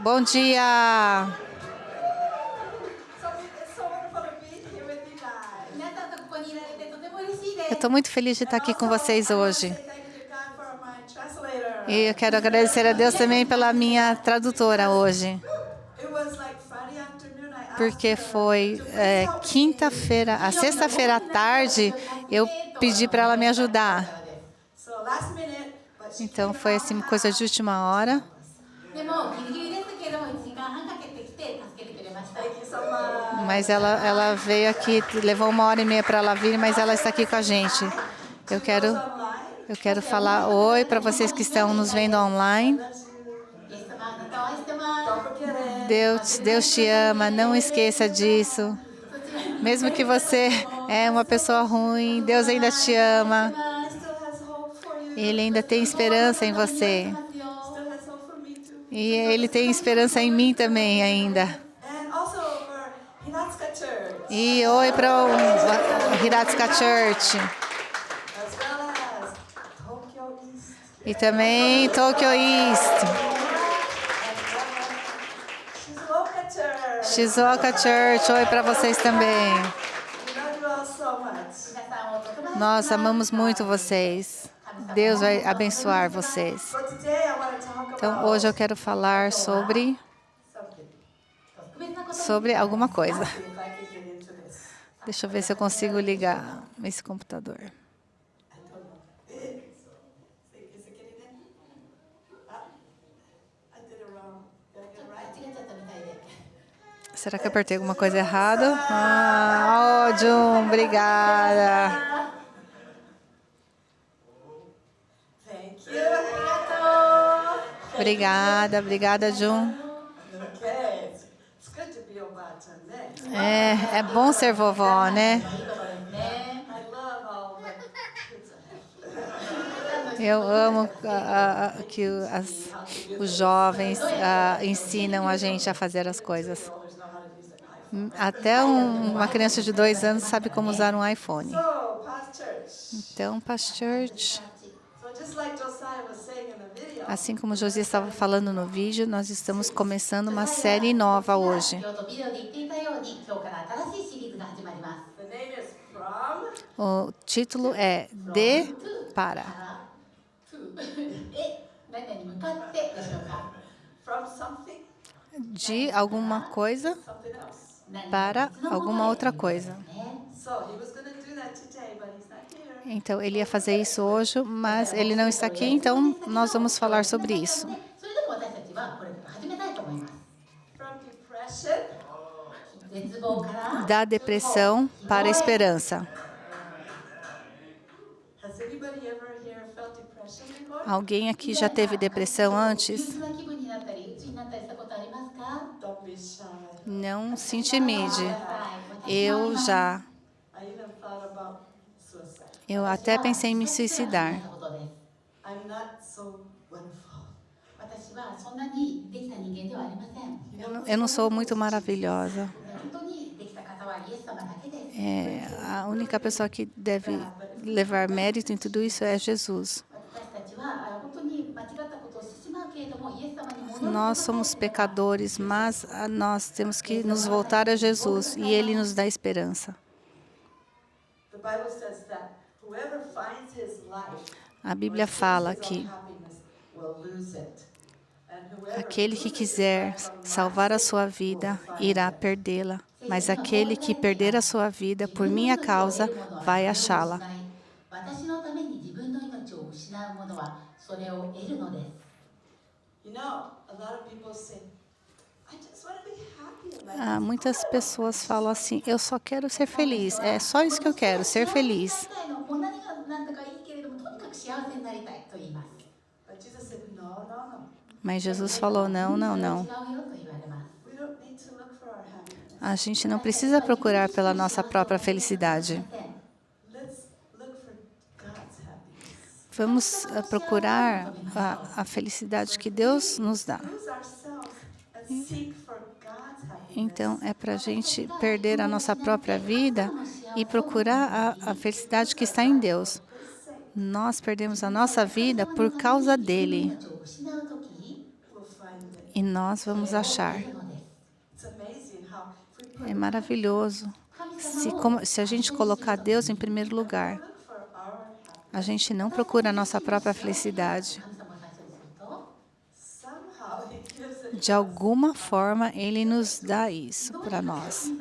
Bom dia! Eu estou muito feliz de estar aqui com vocês hoje. E eu quero agradecer a Deus também pela minha tradutora hoje. Porque foi quinta-feira, a sexta-feira à tarde, eu pedi para ela me ajudar. Então foi assim, coisa de última hora. Mas ela veio aqui, levou 1h30 para ela vir, mas ela está aqui com a gente. Eu quero falar oi para vocês que estão nos vendo online. Deus te ama, não esqueça disso. Mesmo que você é uma pessoa ruim, Deus ainda te ama. Ele ainda tem esperança em você. E Ele tem esperança em mim também ainda. E oi para o Hiratsuka Church. E também Tokyo East. Shizuoka Church, oi para vocês também. Nós amamos muito vocês. Deus vai abençoar vocês. Então, hoje eu quero falar sobre alguma coisa. Deixa eu ver se eu consigo ligar esse computador. Será que eu apertei alguma coisa errada? Jun, obrigada. Obrigada, Jun. É bom ser vovó, né? Eu amo que os jovens ensinam a gente a fazer as coisas. Até uma criança de 2 anos sabe como usar um iPhone. Então, Past Church, assim como Josias estava falando no vídeo, nós estamos começando uma série nova hoje. O título é De para. De alguma coisa para alguma outra coisa. Então, ele ia fazer isso hoje, mas ele não está aqui, então nós vamos falar sobre isso. Da depressão para a esperança. Alguém aqui já teve depressão antes? Não se intimide. Eu já. Eu até pensei em me suicidar. Eu não sou muito maravilhosa. A única pessoa que deve levar mérito em tudo isso é Jesus. Nós somos pecadores, mas nós temos que nos voltar a Jesus e Ele nos dá esperança. A Bíblia fala que aquele que quiser salvar a sua vida irá perdê-la, mas aquele que perder a sua vida por minha causa vai achá-la. Muitas pessoas falam assim, eu só quero ser feliz. É só isso que eu quero, ser feliz. Mas Jesus falou, não. A gente não precisa procurar pela nossa própria felicidade. Vamos procurar a felicidade que Deus nos dá. Então, é para a gente perder a nossa própria vida e procurar a felicidade que está em Deus. Nós perdemos a nossa vida por causa dele. E nós vamos achar. É maravilhoso. Se a gente colocar Deus em primeiro lugar, a gente não procura a nossa própria felicidade. De alguma forma, Ele nos dá isso para nós.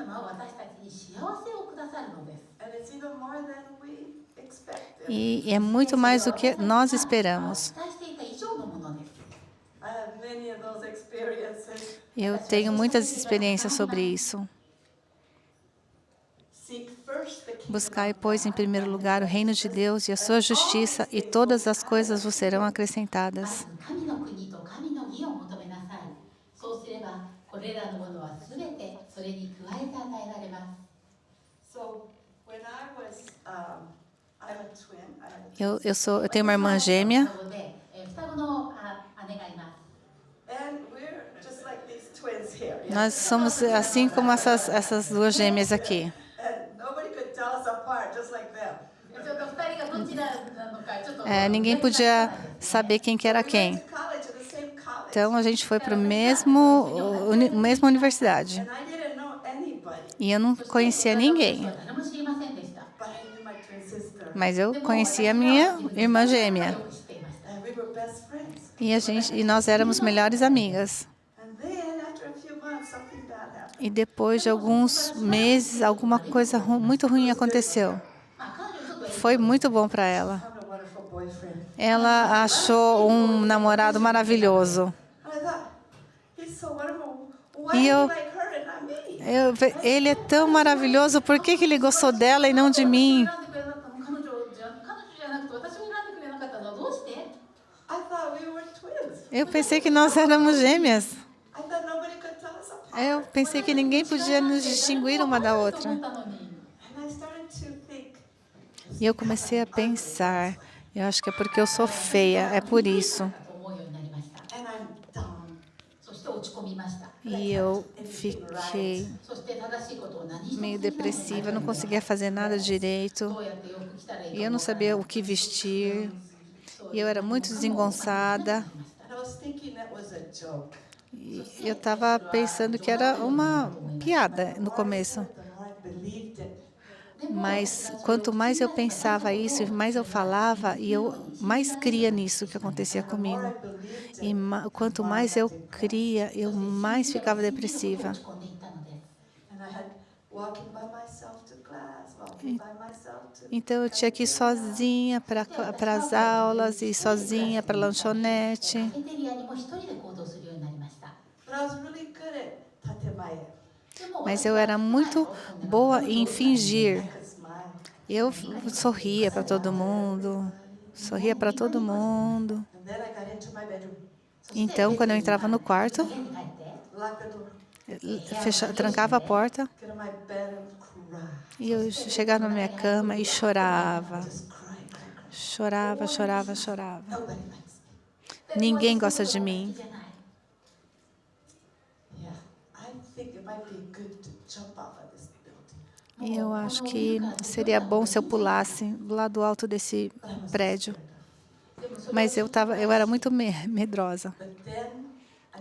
E é muito mais do que nós esperamos. Eu tenho muitas experiências sobre isso. Buscai, pois, em primeiro lugar o reino de Deus e a sua justiça, e todas as coisas vos serão acrescentadas. Eu tenho uma irmã gêmea. Nós somos assim como essas duas gêmeas aqui. Ninguém podia saber quem que era quem. Então a gente foi para a mesma universidade. E eu não conhecia ninguém. Mas eu conhecia a minha irmã gêmea. E nós éramos melhores amigas. E depois de alguns meses, alguma coisa muito ruim aconteceu. Foi muito bom para ela. Ela achou um namorado maravilhoso. E ele é tão maravilhoso, por que ele gostou dela e não de mim? Eu pensei que nós éramos gêmeas. Eu pensei que ninguém podia nos distinguir uma da outra. E eu comecei a pensar, eu acho que é porque eu sou feia, é por isso. E eu fiquei meio depressiva, não conseguia fazer nada direito. E eu não sabia o que vestir. E eu era muito desengonçada. E eu estava pensando que era uma piada no começo. Mas quanto mais eu pensava isso, mais eu falava, e eu mais cria nisso que acontecia comigo. E quanto mais eu cria, eu mais ficava depressiva. Então eu tinha que ir sozinha para as aulas e sozinha para a lanchonete. Mas eu era muito boa em fingir. Eu sorria para todo mundo. Sorria para todo mundo. Então, quando eu entrava no quarto, trancava a porta e eu chegava na minha cama e chorava. Chorava, chorava, chorava. Ninguém gosta de mim. E eu acho que seria bom se eu pulasse lá do alto desse prédio. Mas eu era muito medrosa.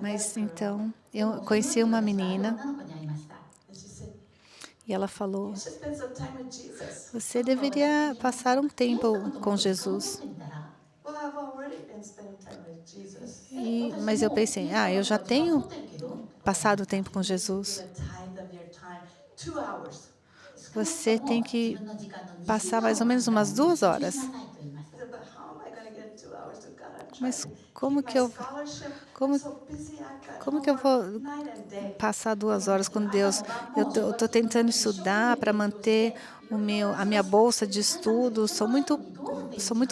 Mas então, eu conheci uma menina e ela falou: você deveria passar um tempo com Jesus. Mas eu pensei, eu já tenho passado tempo com Jesus. Você tem que passar mais ou menos umas 2 horas. Mas como que eu vou passar 2 horas com Deus? Eu estou tentando estudar para manter a minha bolsa de estudo. Sou muito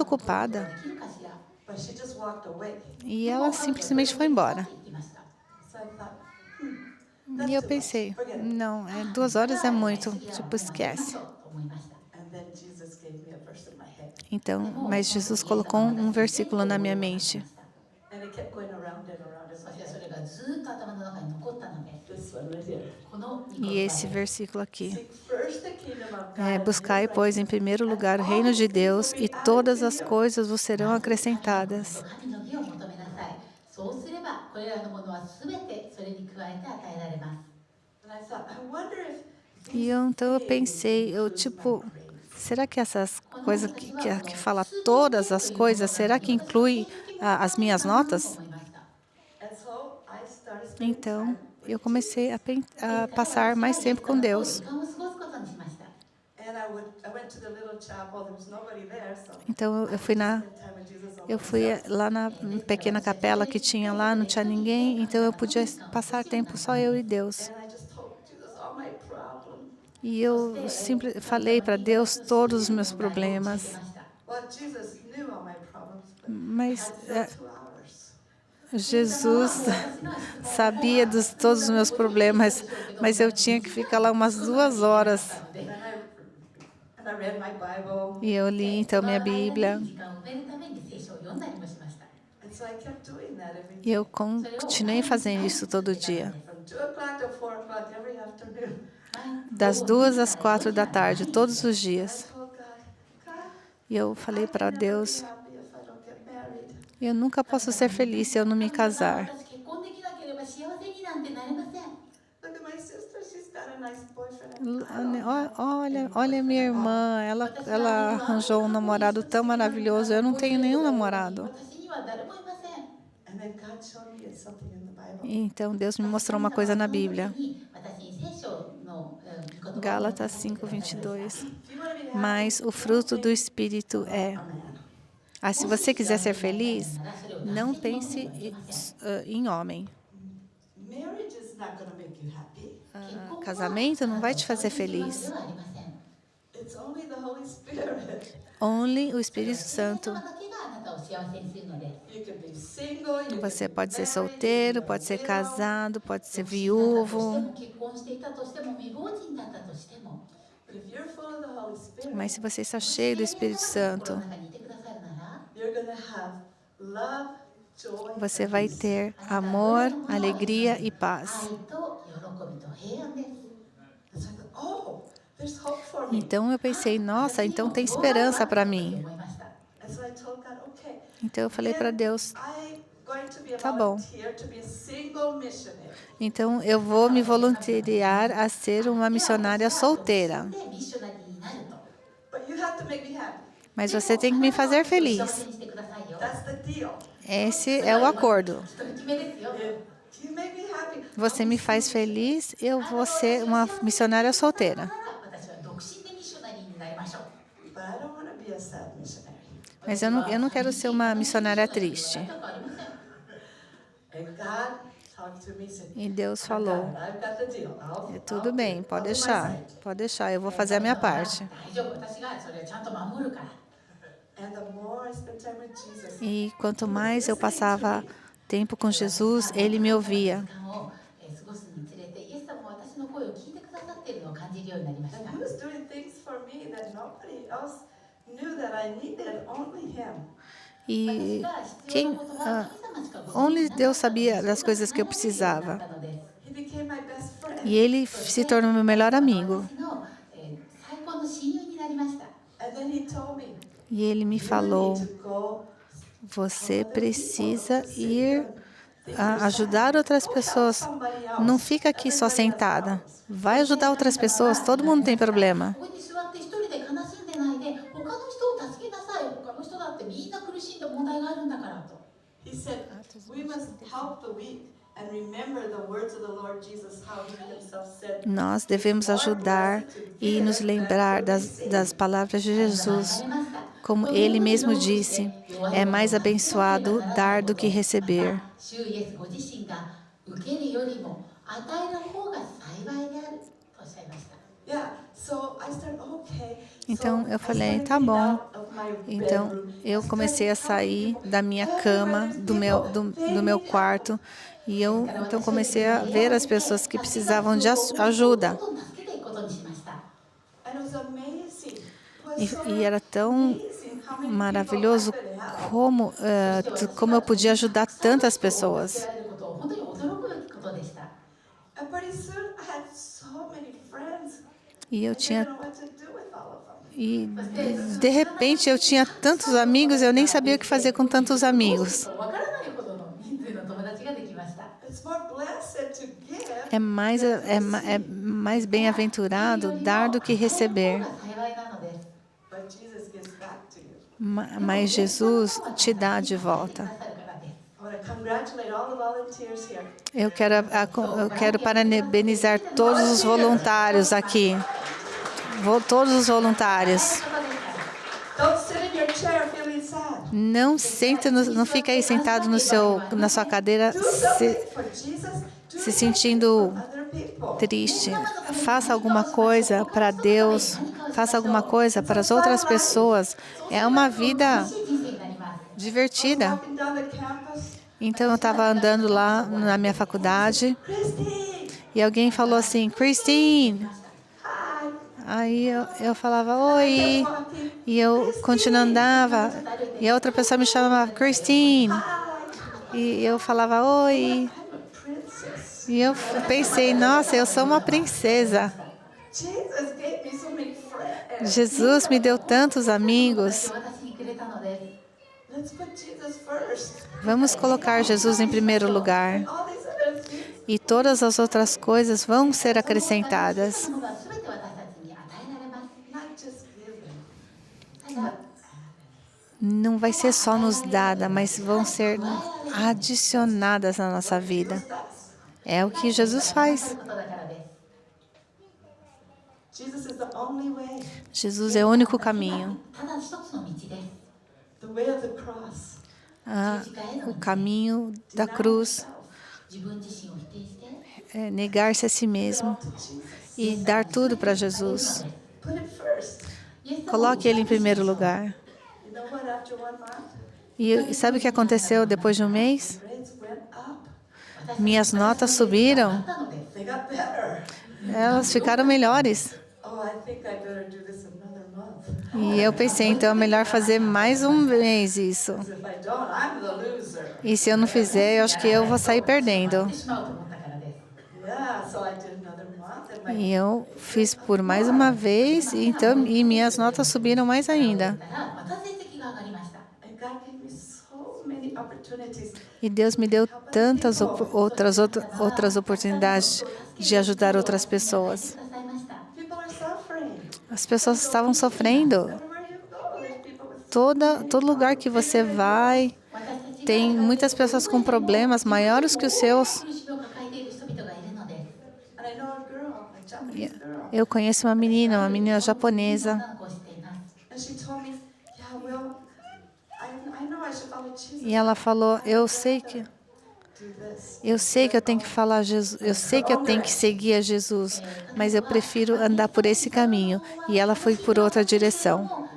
ocupada. E ela simplesmente foi embora. E eu pensei, não, 2 horas é muito, tipo, esquece. Então, mas Jesus colocou um versículo na minha mente. E esse versículo aqui. Buscai, pois, em primeiro lugar o reino de Deus, e todas as coisas vos serão acrescentadas. E então eu pensei, tipo, será que essas coisas que fala todas as coisas, será que inclui as minhas notas? Então eu comecei a passar mais tempo com Deus. Então eu fui lá na pequena capela que tinha lá, não tinha ninguém, então eu podia passar tempo só eu e Deus. E eu sempre falei para Deus todos os meus problemas. Mas Jesus sabia de todos os meus problemas, mas eu tinha que ficar lá umas 2 horas. E eu li então minha Bíblia. E eu continuei fazendo isso todo dia. Das 2 às 4 da tarde, todos os dias. E eu falei para Deus, eu nunca posso ser feliz se eu não me casar. Olha minha irmã, ela arranjou um namorado tão maravilhoso. Eu não tenho nenhum namorado. Então Deus me mostrou uma coisa na Bíblia. Gálatas 5:22. Mas o fruto do Espírito é... se você quiser ser feliz, não pense em homem. Casamento não vai te fazer feliz. Only o Espírito Santo. Você pode ser solteiro, pode ser casado, pode ser viúvo. Mas se você está cheio do Espírito Santo, você vai ter amor, alegria e paz. Então eu pensei, nossa, então tem esperança para mim. Então eu falei para Deus, tá bom. Então eu vou me voluntariar a ser uma missionária solteira. Mas você tem que me fazer feliz. Esse é o acordo. Você me faz feliz, eu vou ser uma missionária solteira. Mas eu não quero ser uma missionária triste. E Deus falou, tudo bem, pode deixar, eu vou fazer a minha parte. E quanto mais eu passava tempo com Jesus, Ele me ouvia. E onde Deus sabia das coisas que eu precisava. E Ele se tornou meu melhor amigo. E Ele me falou, você precisa ir ajudar outras pessoas. Não fica aqui só sentada. Vai ajudar outras pessoas. Todo mundo tem problema. Nós devemos ajudar e nos lembrar das palavras de Jesus. Como Ele mesmo disse, é mais abençoado dar do que receber. Então eu falei, tá bom. Então eu comecei a sair da minha cama, do meu quarto, e eu então comecei a ver as pessoas que precisavam de ajuda. E era tão maravilhoso como eu podia ajudar tantas pessoas. E eu tinha de repente eu tinha tantos amigos, eu nem sabia o que fazer com tantos amigos. É mais bem-aventurado dar do que receber. Mas Jesus te dá de volta. Eu quero parabenizar todos os voluntários aqui. Todos os voluntários. Não fica aí sentado na sua cadeira se sentindo triste. Faça alguma coisa para Deus. Faça alguma coisa para as outras pessoas. É uma vida divertida. Então, eu estava andando lá na minha faculdade e alguém falou assim, Christine. Aí eu falava, oi. E eu andava. E a outra pessoa me chamava, Christine. E eu falava, oi. E eu pensei, nossa, eu sou uma princesa. Jesus me deu tantos amigos. Vamos colocar Jesus em primeiro lugar. E todas as outras coisas vão ser acrescentadas. Não vai ser só nos dada, mas vão ser adicionadas na nossa vida. É o que Jesus faz. Jesus é o único caminho. O caminho da cruz é negar-se a si mesmo e dar tudo para Jesus. Coloque Ele em primeiro lugar. E sabe o que aconteceu depois de um mês? Minhas notas subiram. Elas ficaram melhores. E eu pensei, então é melhor fazer mais um mês isso. E se eu não fizer, eu acho que eu vou sair perdendo. E eu fiz por mais uma vez, e minhas notas subiram mais ainda. E Deus me deu tantas outras oportunidades de ajudar outras pessoas. As pessoas estavam sofrendo. Todo lugar que você vai, tem muitas pessoas com problemas maiores que os seus. Eu conheço uma menina japonesa. E ela falou, eu sei que eu tenho que falar Jesus, eu sei que eu tenho que seguir a Jesus, mas eu prefiro andar por esse caminho. E ela foi por outra direção.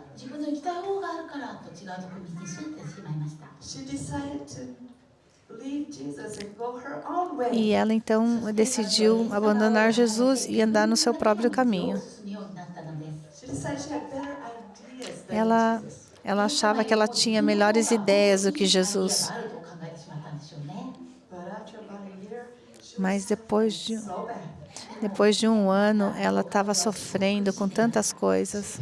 E ela então decidiu abandonar Jesus e andar no seu próprio caminho. Ela achava que ela tinha melhores ideias do que Jesus. Mas depois de um ano, ela estava sofrendo com tantas coisas.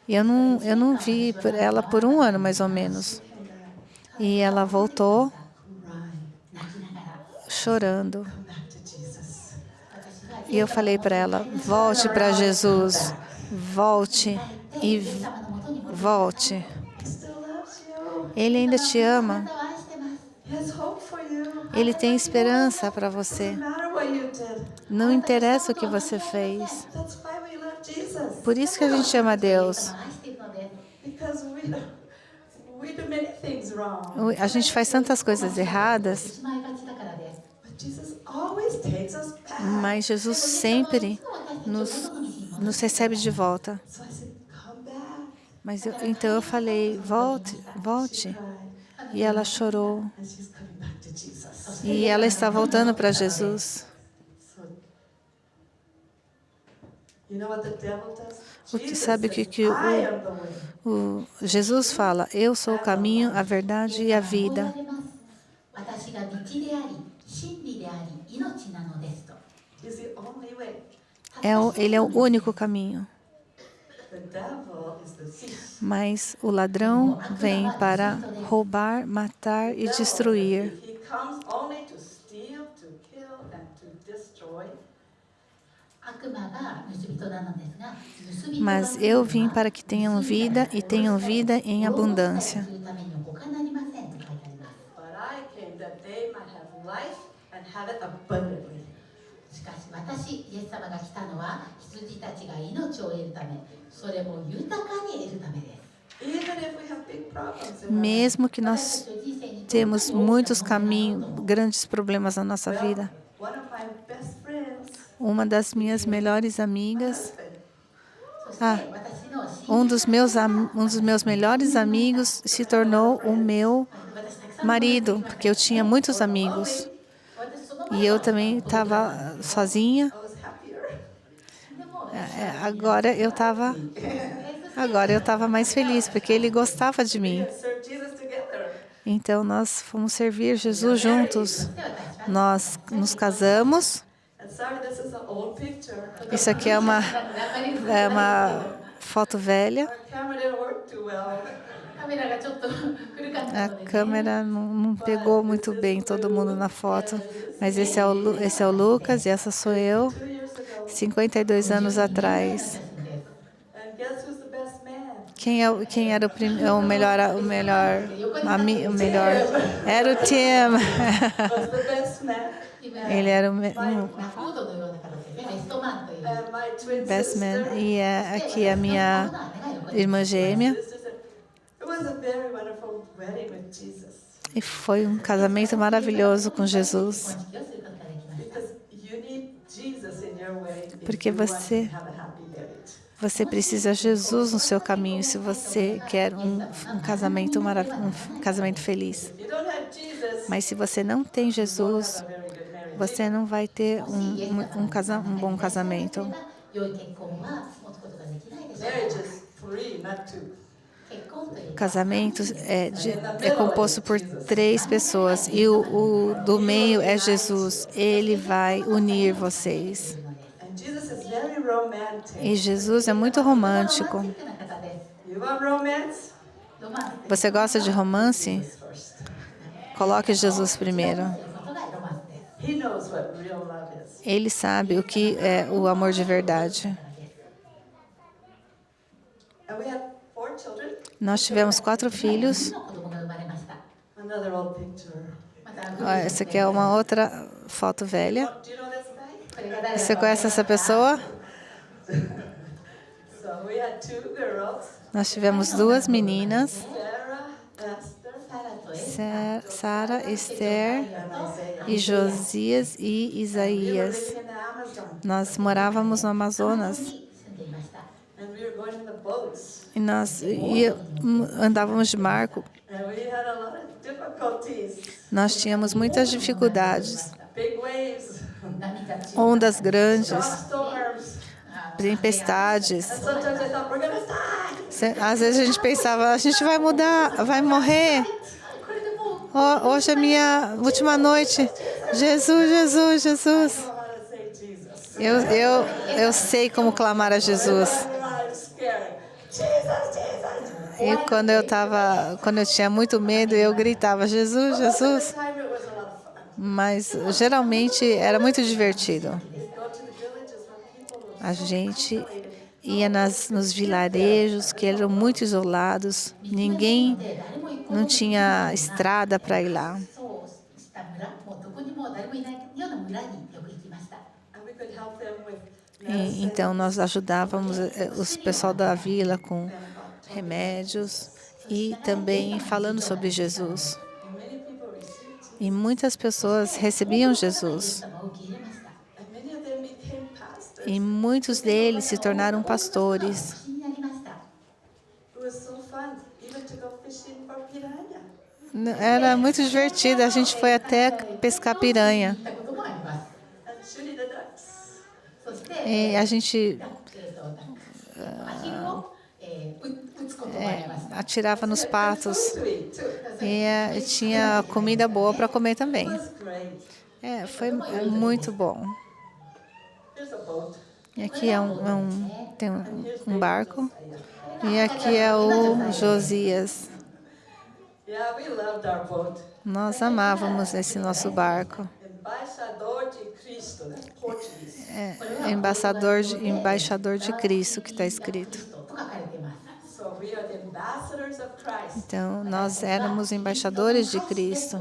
E eu não vi ela por um ano, mais ou menos. E ela voltou chorando. E eu falei para ela, volte para Jesus. Volte e volte. Ele ainda te ama. Ele tem esperança para você. Não interessa o que você fez. Por isso que a gente ama Deus. A gente faz tantas coisas erradas, mas Jesus sempre nos recebe de volta. Então eu falei, volte. E ela chorou. E ela está voltando para Jesus. Sabe o que Jesus fala? Eu sou o caminho, a verdade e a vida. Ele é o único caminho. Mas o ladrão vem para roubar, matar e destruir. Mas eu vim para que tenham vida e tenham vida em abundância. Mesmo que nós temos muitos grandes problemas na nossa vida, uma das minhas melhores amigas, um dos meus melhores amigos se tornou o meu marido, porque eu tinha muitos amigos. E eu também estava sozinha. Agora eu estava mais feliz, porque ele gostava de mim. Então nós fomos servir Jesus juntos. Nós nos casamos. Isso aqui é uma foto velha. A câmera não pegou muito bem todo mundo na foto. Mas esse é o Lucas e essa sou eu, 52 anos atrás. Quem era o melhor? Era o Tim. Ele era o best man. E aqui a minha irmã gêmea. E foi um casamento maravilhoso com Jesus. Porque você precisa de Jesus no seu caminho se você quer um casamento feliz. Mas se você não tem Jesus, você não vai ter um bom casamento. Casamento é composto por 3 pessoas e o do meio é Jesus. Ele vai unir vocês. E Jesus é muito romântico. Você gosta de romance? Coloque Jesus primeiro. Ele sabe o que é o amor de verdade. Nós tivemos 4 filhos. Essa aqui é uma outra foto velha. Você conhece essa pessoa? Nós tivemos 2 meninas, Sara, Esther e Josias e Isaías. Nós morávamos no Amazonas. E nós andávamos de barco. Nós tínhamos muitas dificuldades. Ondas grandes, tempestades. Às vezes a gente pensava, a gente vai morrer. Hoje é minha última noite. Jesus, Jesus, Jesus. Eu sei como clamar a Jesus. E quando eu tinha muito medo, eu gritava, Jesus, Jesus. Mas geralmente era muito divertido. A gente ia nos vilarejos que eram muito isolados. Não tinha estrada para ir lá. Então nós ajudávamos os pessoal da vila com remédios e também falando sobre Jesus. E muitas pessoas recebiam Jesus. E muitos deles se tornaram pastores. Era muito divertido. A gente foi até pescar piranha. E a gente atirava nos patos. E tinha comida boa para comer também. Foi muito bom. E aqui tem um barco. E aqui é o Josias. Nós amávamos esse nosso barco. Embaixador de Cristo, que está escrito. Então, nós éramos embaixadores de Cristo.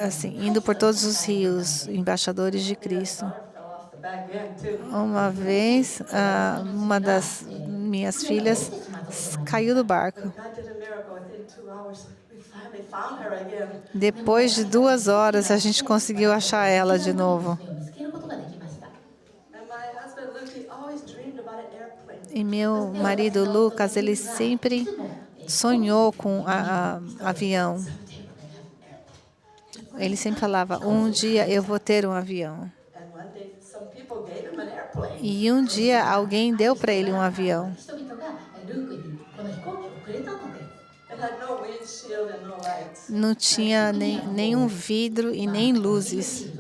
Assim, indo por todos os rios, embaixadores de Cristo. Uma vez, uma das minhas filhas caiu do barco. Depois de 2 horas, a gente conseguiu achar ela de novo. E meu marido, Lucas, ele sempre sonhou com avião. Ele sempre falava, um dia eu vou ter um avião. E um dia alguém deu para ele um avião. Não tinha nenhum vidro e nem luzes.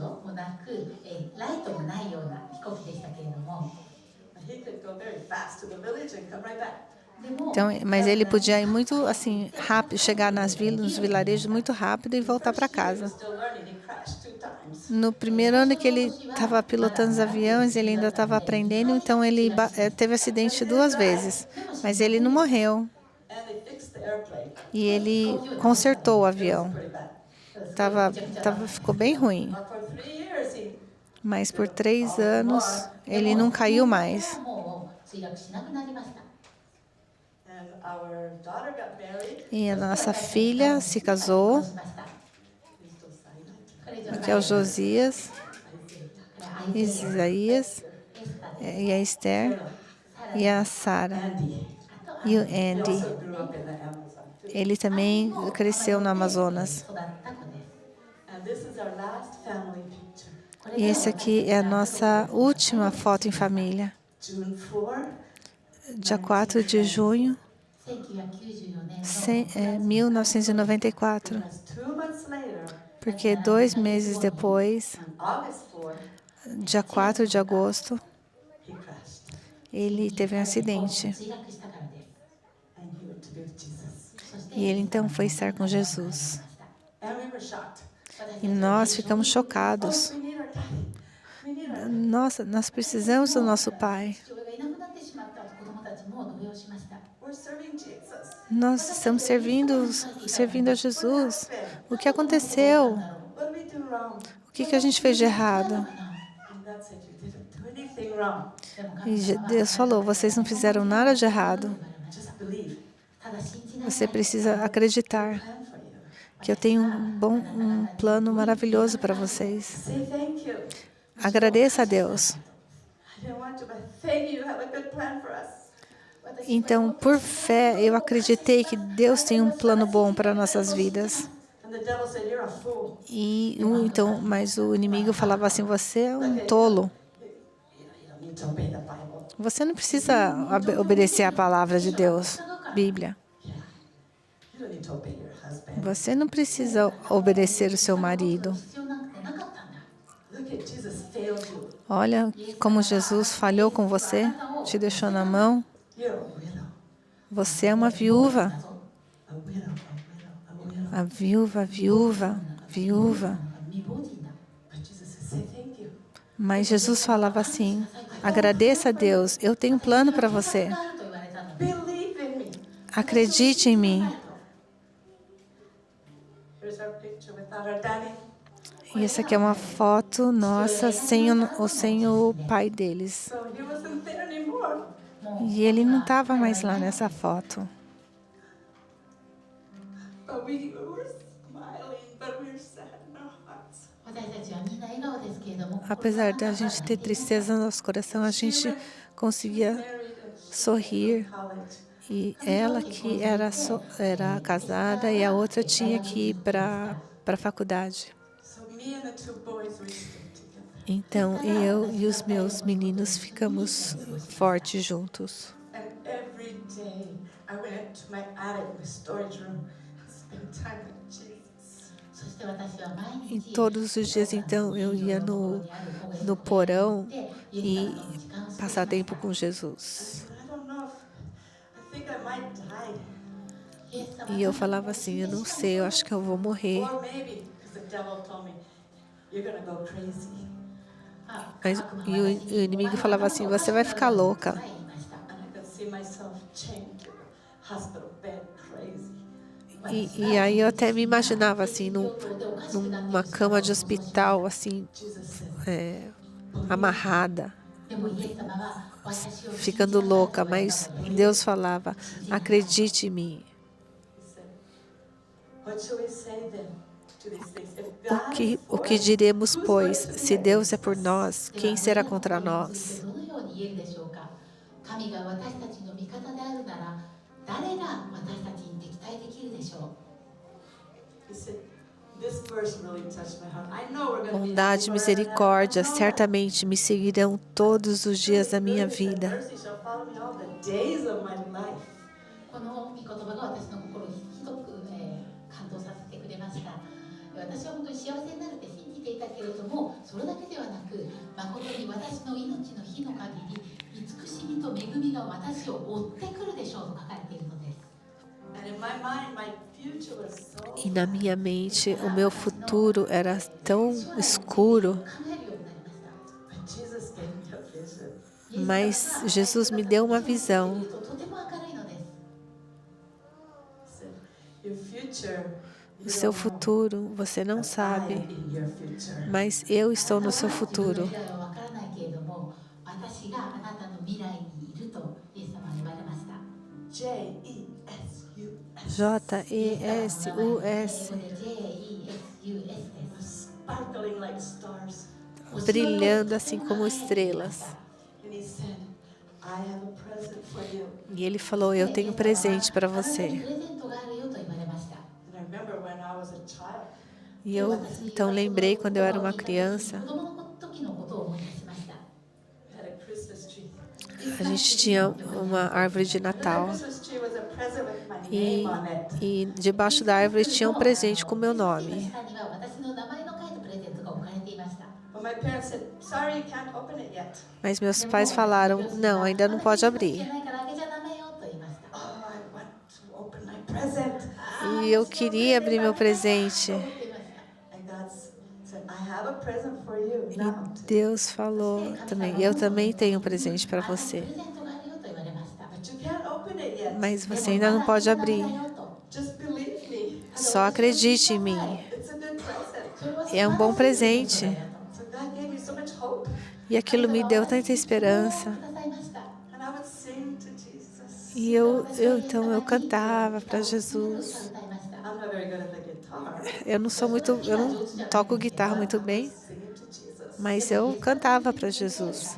Então, mas ele podia ir muito assim rápido, chegar nas vilas, nos vilarejos muito rápido e voltar para casa. No primeiro ano que ele estava pilotando os aviões, ele ainda estava aprendendo, então ele teve acidente 2 vezes, mas ele não morreu. E ele consertou o avião. Ficou bem ruim. Mas por 3 anos ele não caiu mais. E a nossa filha se casou. Aqui é o Josias, Isaías, e a Esther, e a Sara, e o Andy. Ele também cresceu no Amazonas. E esse aqui é a nossa última foto em família. Dia 4 de junho, 1994. Porque 2 meses depois, dia 4 de agosto, ele teve um acidente. E ele então foi estar com Jesus. E nós ficamos chocados. Nossa, nós precisamos do nosso pai. Nós estamos servindo a Jesus. O que aconteceu? O que a gente fez de errado? E Deus falou, vocês não fizeram nada de errado. Você precisa acreditar que eu tenho um plano maravilhoso para vocês. Agradeça a Deus. Então, por fé, eu acreditei que Deus tem um plano bom para nossas vidas. Mas o inimigo falava assim, você é um tolo. Você não precisa obedecer a palavra de Deus, Bíblia. Você não precisa obedecer o seu marido. Olha como Jesus falhou com você, te deixou na mão. Você é uma viúva. A viúva. Mas Jesus falava assim, agradeça a Deus, eu tenho um plano para você. Acredite em mim. E essa aqui é uma foto nossa sem o pai deles. E ele não estava mais lá nessa foto. Apesar de a gente ter tristeza no nosso coração, a gente conseguia sorrir. E ela que era casada e a outra tinha que ir para a faculdade. Então, eu e os meus meninos ficamos fortes juntos. Em todos os dias, então, eu ia no porão e passar tempo com Jesus. E eu falava assim, eu não sei, eu acho que eu vou morrer. O inimigo falava assim, você vai ficar louca. E aí eu até me imaginava assim, numa cama de hospital, assim, amarrada, ficando louca. Mas Deus falava, acredite em mim. O que diremos, pois? Se Deus é por nós, quem será contra nós? Bondade e misericórdia certamente me seguirão todos os dias da minha vida. E na minha mente, o meu futuro era tão escuro. Mas Jesus me deu uma visão. O seu futuro, você não sabe. Mas eu estou no seu futuro. J-E-S-U-S. Brilhando assim como estrelas. E ele falou, eu tenho um presente para você. E eu então lembrei quando eu era uma criança. A gente tinha uma árvore de Natal. E debaixo da árvore tinha um presente com meu nome. Mas meus pais falaram, não, ainda não pode abrir. E eu queria abrir meu presente. E Deus falou também, eu também tenho um presente para você. Mas você ainda não pode abrir. Só acredite em mim. É um bom presente. E aquilo me deu tanta esperança. E então eu cantava para Jesus. Eu não toco guitarra muito bem, mas eu cantava para Jesus.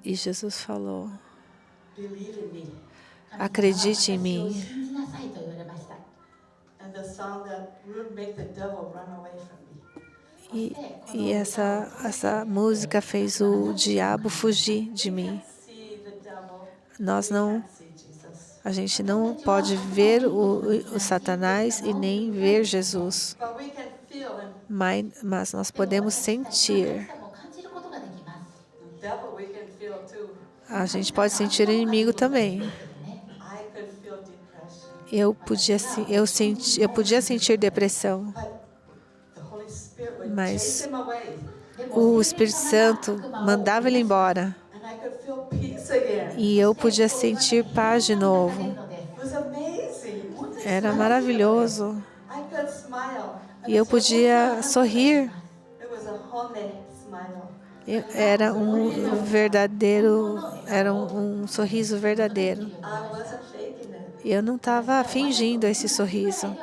E Jesus falou, acredite em mim. E essa música fez o diabo fugir de mim. A gente não pode ver o Satanás e nem ver Jesus. Mas nós podemos sentir. A gente pode sentir o inimigo também. Eu podia sentir depressão. Mas o Espírito Santo mandava ele embora. E eu podia sentir paz de novo. Era maravilhoso. E eu podia sorrir. Era um sorriso verdadeiro. E eu não estava fingindo esse sorriso.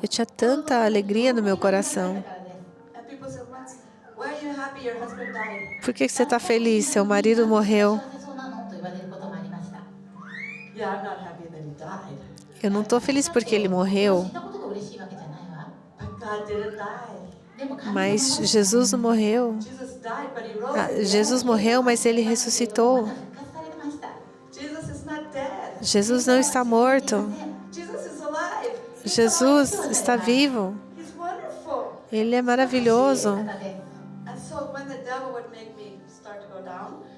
Eu tinha tanta alegria no meu coração. Por que você está feliz? Seu marido morreu. Eu não estou feliz porque ele morreu. Mas Jesus não morreu. Jesus morreu, mas ele ressuscitou. Jesus não está morto. Jesus está vivo. Ele é maravilhoso.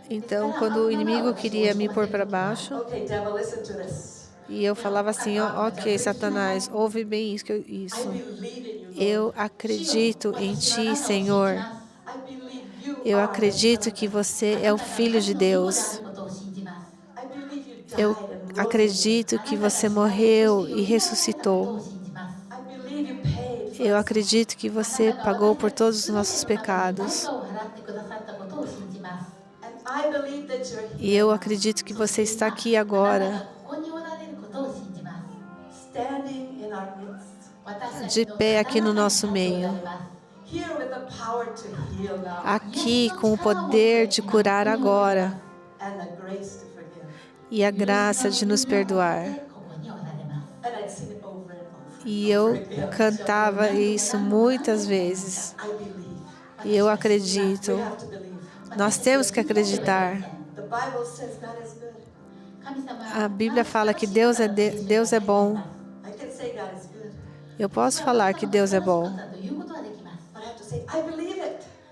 Então, quando o inimigo queria me pôr para baixo, e eu falava assim, ok, Satanás, ouve bem isso. Eu acredito em Ti, Senhor. Eu acredito que Você é o Filho de Deus. Eu acredito que Você morreu e ressuscitou. Eu acredito que Você pagou por todos os nossos pecados. E eu acredito que Você está aqui agora, de pé aqui no nosso meio, aqui com o poder de curar agora e a graça de nos perdoar. E eu cantava isso muitas vezes. E eu acredito. Nós temos que acreditar. A Bíblia fala que Deus é bom. Eu posso falar que Deus é bom.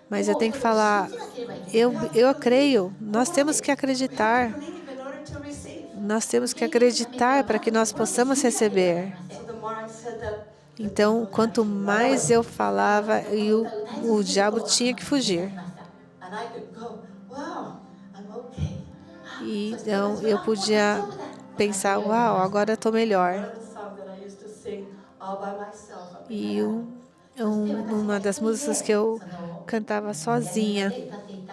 Mas eu tenho que falar, eu creio. Nós temos que acreditar. Nós temos que acreditar para que nós possamos receber. Então, quanto mais eu falava, o diabo tinha que fugir. E então, eu podia pensar, uau, agora eu estou melhor. E uma das músicas que eu cantava sozinha,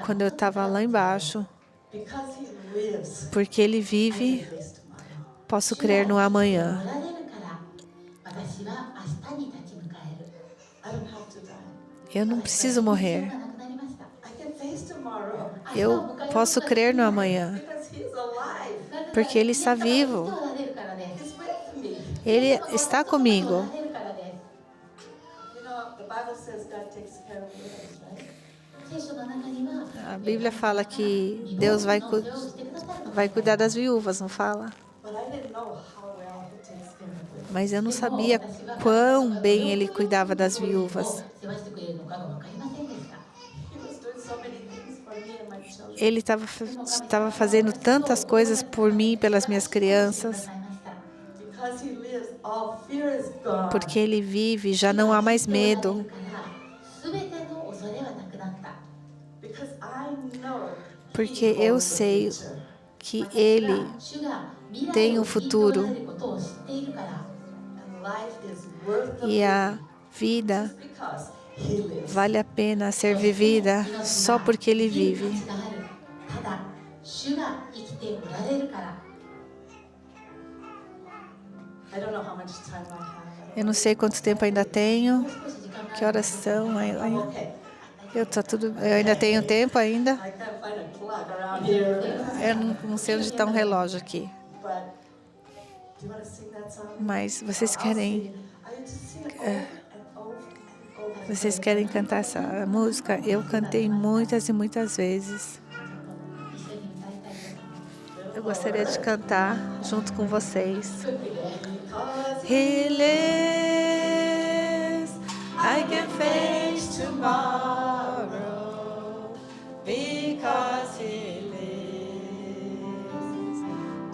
quando eu estava lá embaixo, porque Ele vive, posso crer no amanhã. Eu não preciso morrer. Eu posso crer no amanhã, porque Ele está vivo. Ele está comigo. A Bíblia fala que Deus vai cuidar das viúvas, não fala? Mas eu não sabia quão bem Ele cuidava das viúvas. Ele estava fazendo tantas coisas por mim e pelas minhas crianças. Porque Ele vive, já não há mais medo. Porque eu sei que Ele tem um futuro. E a vida vale a pena ser vivida só porque Ele vive. Eu não sei quanto tempo ainda tenho. Que horas são? Eu ainda tenho tempo ainda. Eu não sei onde está um relógio aqui. Mas vocês querem cantar essa música? Eu cantei muitas e muitas vezes. Eu gostaria de cantar junto com vocês. He lives, I can face tomorrow, because He lives,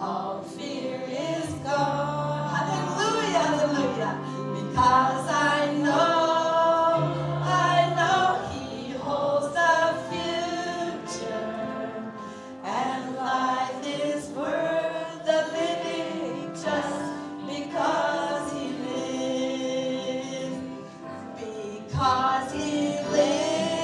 all fear is gone. Hallelujah, hallelujah, because I know He holds the future, and life is worth the living just because He lives, because He lives.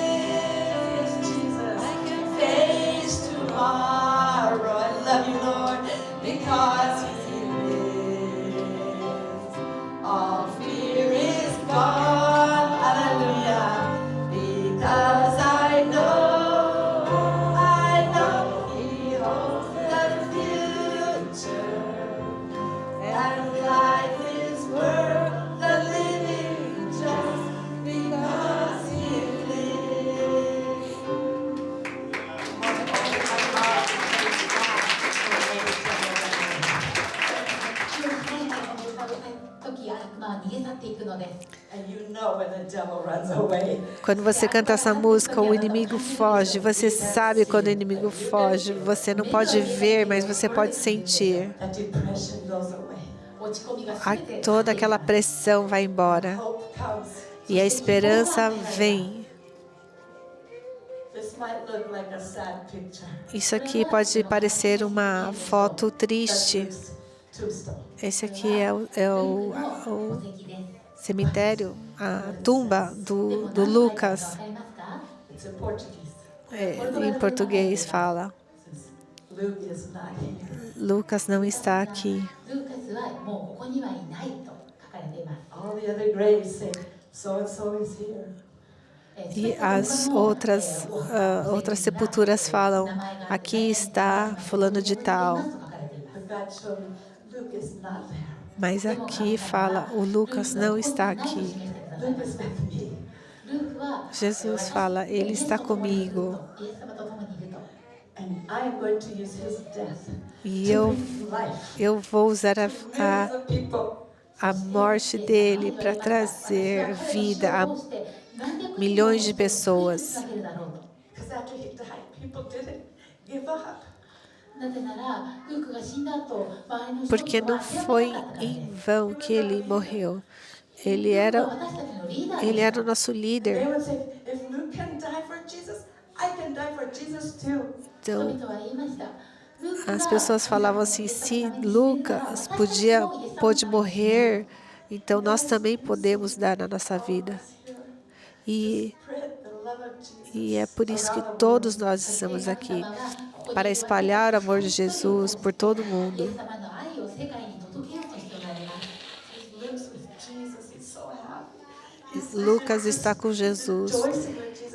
Quando você canta essa música, o inimigo foge. Você sabe quando o inimigo foge. Você não pode ver, mas você pode sentir. Toda aquela pressão vai embora. E a esperança vem. Isso aqui pode parecer uma foto triste. Esse aqui é o cemitério, a tumba do Lucas. Em português fala: Lucas não está aqui. E as outras sepulturas falam: aqui está fulano de tal. Mas aqui fala: o Lucas não está aqui. Jesus fala: ele está comigo. E eu vou usar a morte dele para trazer vida a milhões de pessoas. Porque não foi em vão que ele morreu. Ele era o nosso líder. Então, as pessoas falavam assim: se Lucas pôde morrer, então nós também podemos dar na nossa vida. E é por isso que todos nós estamos aqui, para espalhar o amor de Jesus por todo mundo. Lucas está com Jesus.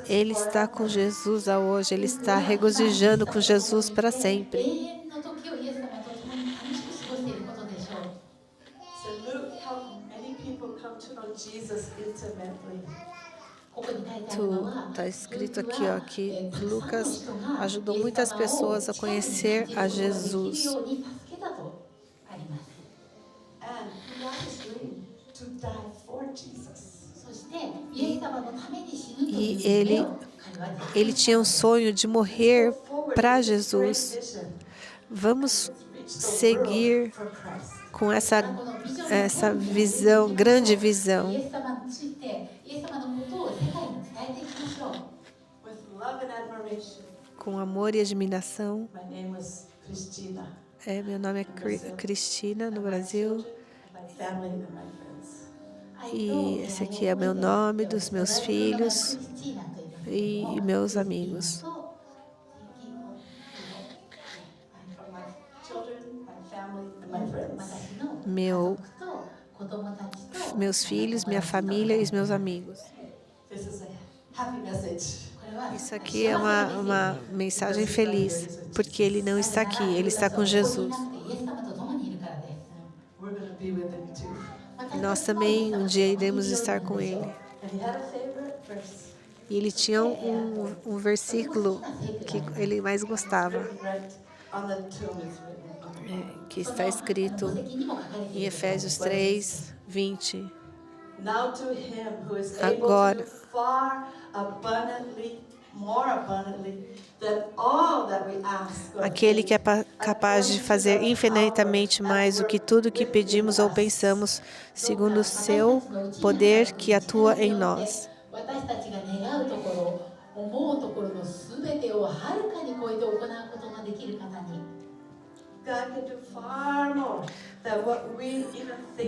Ele está com Jesus hoje. Ele está regozijando com Jesus para sempre. Está escrito aqui, ó, que Lucas ajudou muitas pessoas a conhecer a Jesus. E ele tinha um sonho de morrer para Jesus. Vamos seguir com essa visão, grande visão. Com amor e admiração. Meu nome é Cristina, no Brasil. E esse aqui é meu nome, dos meus filhos e meus amigos. Meus filhos, minha família e os meus amigos. Isso aqui é uma mensagem feliz, porque ele não está aqui, ele está com Jesus. Nós também um dia iremos estar com ele. E ele tinha um versículo que ele mais gostava, que está escrito em Efésios 3, 20. Agora, aquele que é capaz de fazer infinitamente mais do que tudo que pedimos ou pensamos, segundo o seu poder que atua em nós.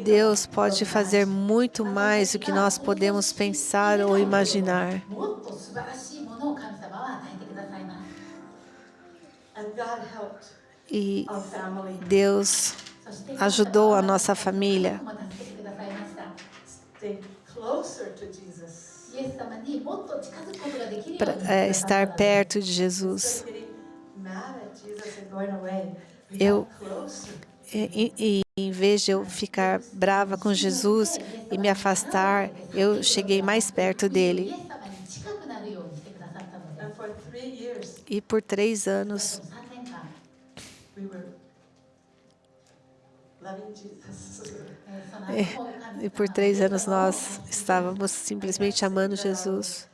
Deus pode fazer muito mais do que nós podemos pensar ou imaginar. E Deus ajudou a nossa família para estar perto de Jesus. Em vez de eu ficar brava com Jesus e me afastar, eu cheguei mais perto dele. E por 3 anos, E por 3 anos nós estávamos simplesmente amando Jesus.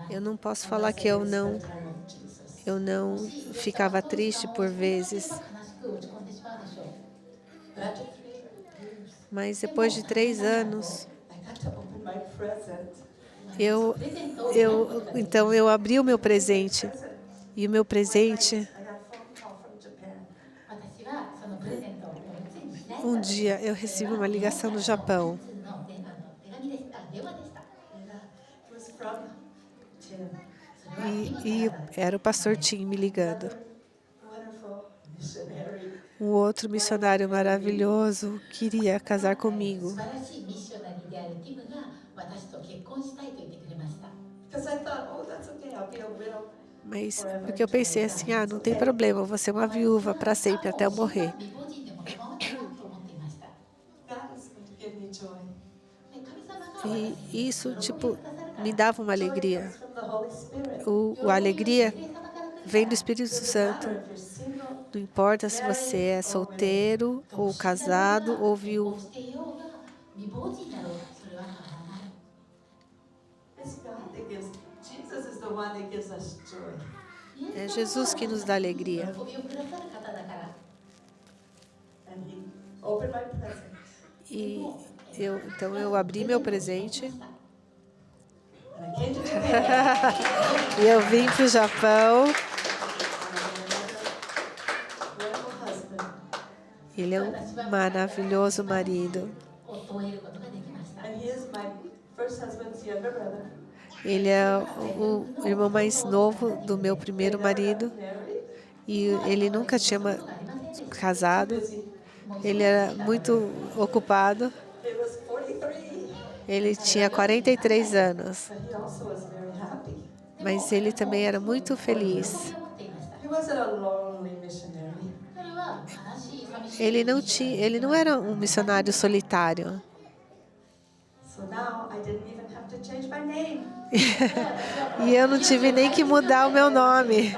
Eu não posso falar que eu não ficava triste por vezes. Mas depois de 3 anos, então eu abri o meu presente. E o meu presente, um dia eu recebi uma ligação do Japão. E era o pastor Tim me ligando. Um outro missionário maravilhoso queria casar comigo. Mas porque eu pensei assim, não tem problema, eu vou ser uma viúva para sempre até eu morrer. E isso, me dava uma alegria. A alegria vem do Espírito Santo. Não importa se você é solteiro, ou casado, ou viúvo. É Jesus que nos dá alegria. Então eu abri meu presente. E eu vim para o Japão. Ele é um maravilhoso marido. Ele é o irmão mais novo do meu primeiro marido. E ele nunca tinha casado. Ele era muito ocupado. Ele tinha 43 anos. Mas ele também era muito feliz. Ele não era um missionário solitário. E eu não tive nem que mudar o meu nome.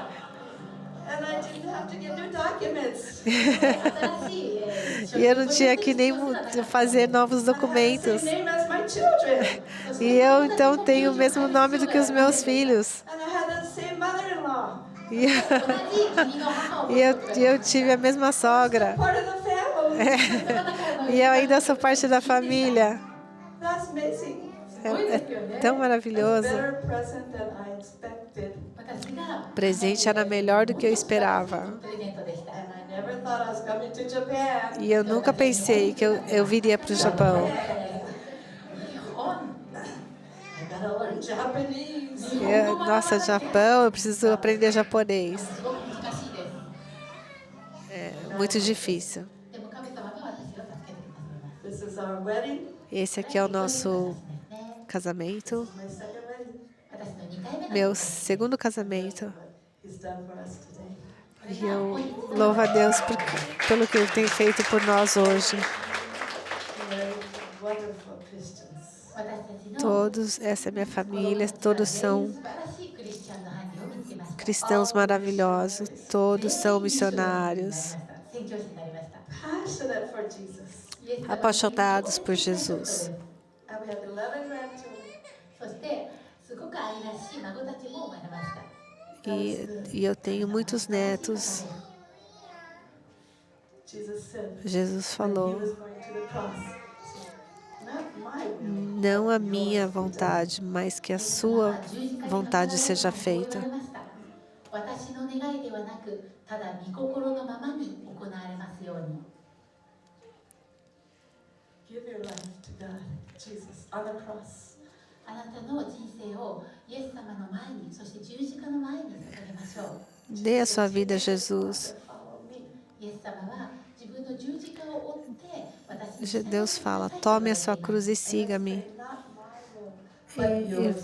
E eu não tinha que nem fazer novos documentos. E eu, então, tenho o mesmo nome do que os meus filhos. E eu tive a mesma sogra. E eu ainda sou parte da família. É tão maravilhoso. O presente era melhor do que eu esperava. E eu nunca pensei que eu viria para o Japão. Nossa, Japão, eu preciso aprender japonês. É muito difícil. Esse aqui é o nosso casamento. Meu segundo casamento. E eu louvo a Deus pelo que Ele tem feito por nós hoje. Todos, essa é minha família, todos são cristãos maravilhosos, todos são missionários, apaixonados por Jesus. E eu tenho muitos netos. Jesus falou: não a minha vontade, mas que a sua vontade seja feita. Give your life to God, Jesus, on the cross. Dê a sua vida a Jesus. Deus fala: tome a sua cruz e siga-me. E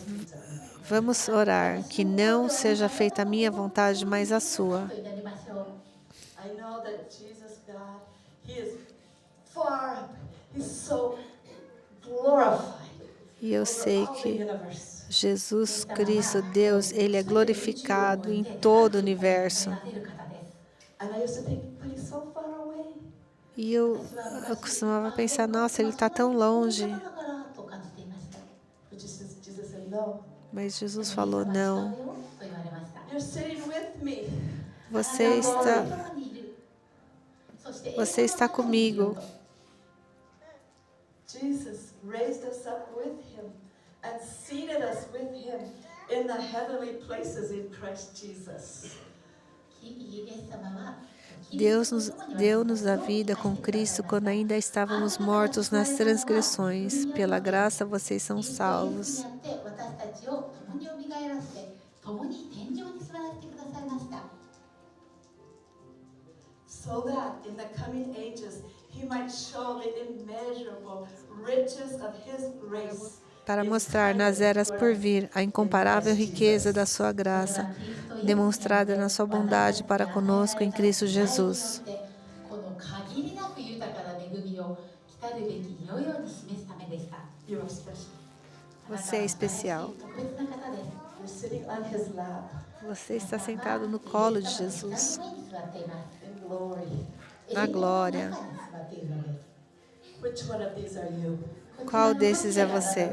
vamos orar que não seja feita a minha vontade, mas a sua. E eu sei que Jesus Cristo, Deus, Ele é glorificado em todo o universo. E eu costumava pensar, nossa, ele está tão longe. Mas Jesus falou, não. Você está comigo. Jesus raised us up with him and seated us with him in the heavenly places in Christ Jesus. Deus deu-nos a vida com Cristo quando ainda estávamos mortos nas transgressões. Pela graça vocês são salvos. So that in the coming ages he might show the immeasurable riches of his grace. Para mostrar nas eras por vir a incomparável riqueza da sua graça, demonstrada na sua bondade para conosco em Cristo Jesus. Você é especial. Você está sentado no colo de Jesus. Na glória. Qual desses é você?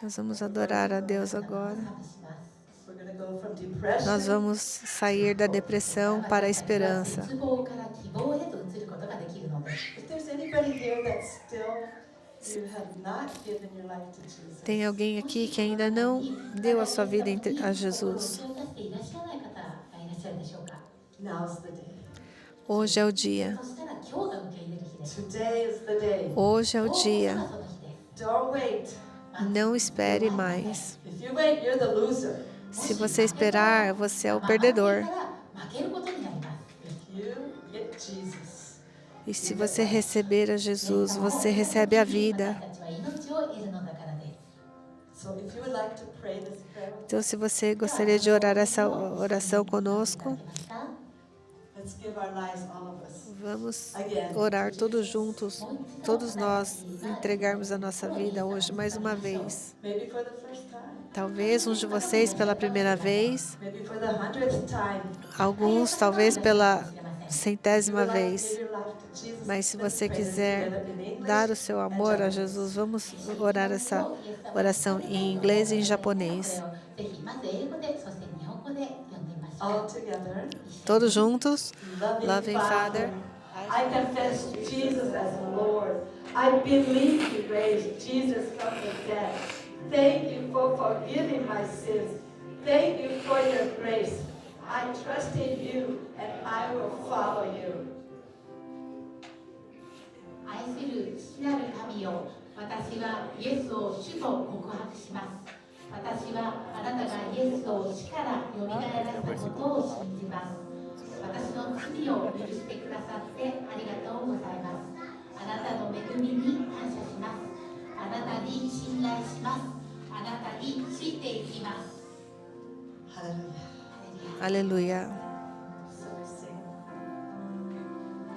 Nós vamos adorar a Deus agora. Nós vamos sair da depressão para a esperança. Tem alguém aqui que ainda não deu a sua vida a Jesus? Hoje é o dia. Hoje é o dia. Não espere mais. Se você esperar, você é o perdedor. E se você receber a Jesus, você recebe a vida. Então, se você gostaria de orar essa oração conosco, vamos orar todos juntos, todos nós entregarmos a nossa vida hoje mais uma vez. Talvez uns de vocês pela primeira vez, alguns talvez pela 100ª vez. Mas se você quiser dar o seu amor a Jesus, vamos orar essa oração em inglês e em japonês. Todos juntos. Loving Father, I confess Jesus as Lord. I believe you raised Jesus from the dead. Thank you for forgiving my sins. Thank you for your grace. I trust in you and I will follow you. 愛する父なる神よ、私はイエスを主と告白します。私はあなたがイエスを死からよみがえらせたことを信じます。私の罪を許してくださってありがとうございます。あなたの恵みに感謝します。あなたに信頼します。あなたについていきます。ハレルヤ。Aleluia.